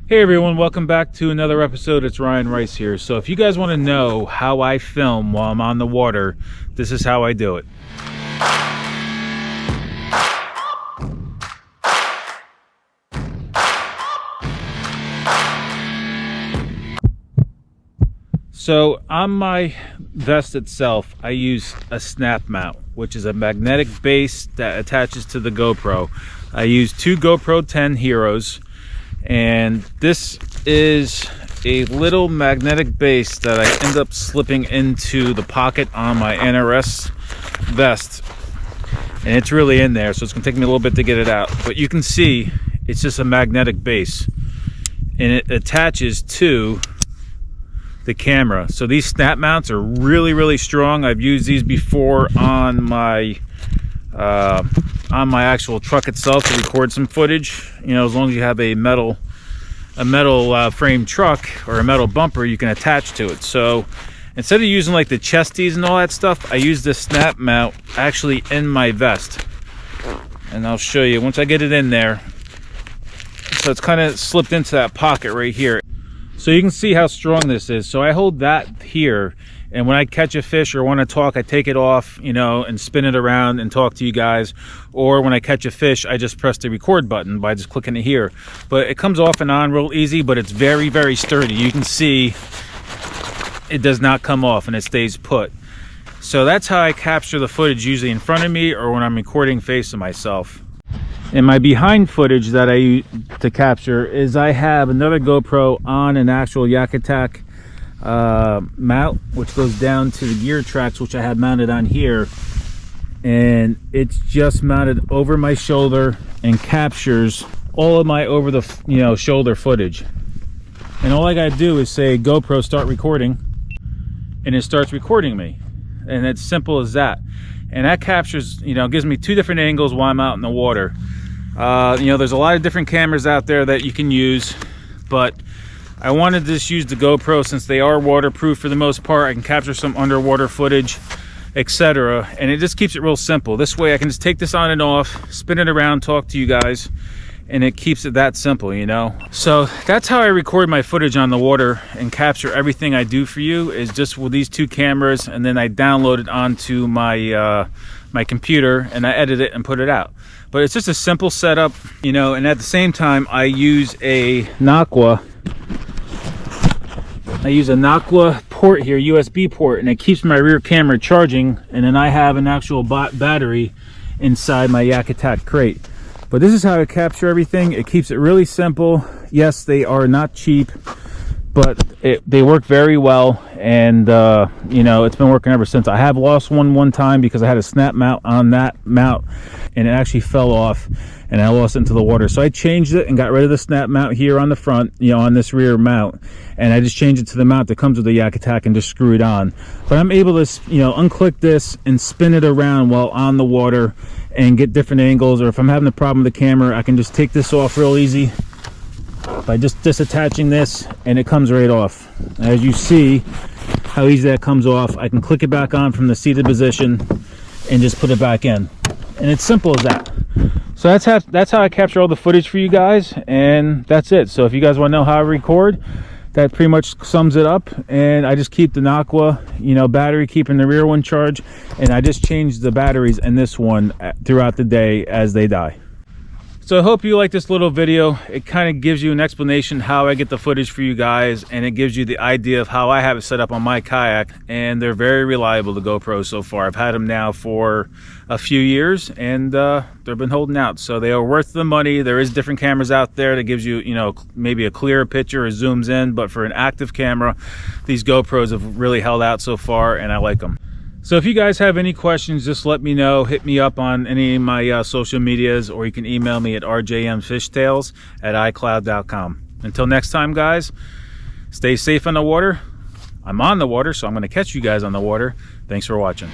Hey everyone, welcome back to another episode. It's Ryan Rice here. So if you guys want to know how I film while I'm on the water, this is how I do it. So on my vest itself, I use a snap mount, which is a magnetic base that attaches to the GoPro. I use two GoPro 10 Heroes. And this is a little magnetic base that I end up slipping into the pocket on my NRS vest. And it's really in there, so it's going to take me a little bit to get it out. But you can see it's just a magnetic base. And it attaches to the camera. So these snap mounts are really, really strong. I've used these before on my actual truck itself to record some footage. You know, as long as you have a metal frame truck or a metal bumper, you can attach to it. So instead of using like the chesties and all that stuff, I use this snap mount actually in my vest, and I'll show you once I get it in there. So it's kind of slipped into that pocket right here, so you can see how strong this is. So I hold that here, and when I catch a fish or want to talk, I take it off, you know, and spin it around and talk to you guys. Or when I catch a fish, I just press the record button by just clicking it here. But it comes off and on real easy, but it's very, very sturdy. You can see it does not come off and it stays put. So that's how I capture the footage, usually in front of me or when I'm recording facing myself. And my behind footage that I use to capture is I have another GoPro on an actual Yak Attack mount, which goes down to the gear tracks, which I have mounted on here, and it's just mounted over my shoulder and captures all of my over the shoulder footage. And all I gotta do is say GoPro start recording, and it starts recording me, and it's simple as that. And that captures, gives me two different angles while I'm out in the water. There's a lot of different cameras out there that you can use, but I wanted to just use the GoPro since they are waterproof for the most part. I can capture some underwater footage, etc. And it just keeps it real simple. This way I can just take this on and off, spin it around, talk to you guys, and it keeps it that simple, So that's how I record my footage on the water and capture everything I do for you, is just with these two cameras, and then I download it onto my my computer and I edit it and put it out. But it's just a simple setup, and at the same time I use a Naquo. I use a Naquo port here, USB port, and it keeps my rear camera charging, and then I have an actual battery inside my Yak Attack crate. But this is how I capture everything. It keeps it really simple. Yes, they are not cheap, but they work very well, and it's been working ever since. I have lost one time because I had a snap mount on that mount, and it actually fell off, and I lost it into the water. So I changed it and got rid of the snap mount here on the front, on this rear mount, and I just changed it to the mount that comes with the Yak Attack and just screw it on. But I'm able to, unclick this and spin it around while on the water and get different angles. Or if I'm having a problem with the camera, I can just take this off real easy by just disattaching this, and it comes right off. As you see how easy that comes off, I can click it back on from the seated position and just put it back in, and it's simple as that. So that's how I capture all the footage for you guys, and that's it. So if you guys want to know how I record, that pretty much sums it up. And I just keep the Naquo battery, keeping the rear one charged, and I just change the batteries in this one throughout the day as they die. So I hope you like this little video. It kind of gives you an explanation how I get the footage for you guys, and it gives you the idea of how I have it set up on my kayak. And they're very reliable, the GoPros so far. I've had them now for a few years, and they've been holding out. So they are worth the money. There is different cameras out there that gives you, maybe a clearer picture or zooms in, but for an active camera, these GoPros have really held out so far, and I like them. So if you guys have any questions, just let me know. Hit me up on any of my social medias, or you can email me at rjmfishtails@icloud.com. Until next time, guys, stay safe on the water. I'm on the water, so I'm going to catch you guys on the water. Thanks for watching.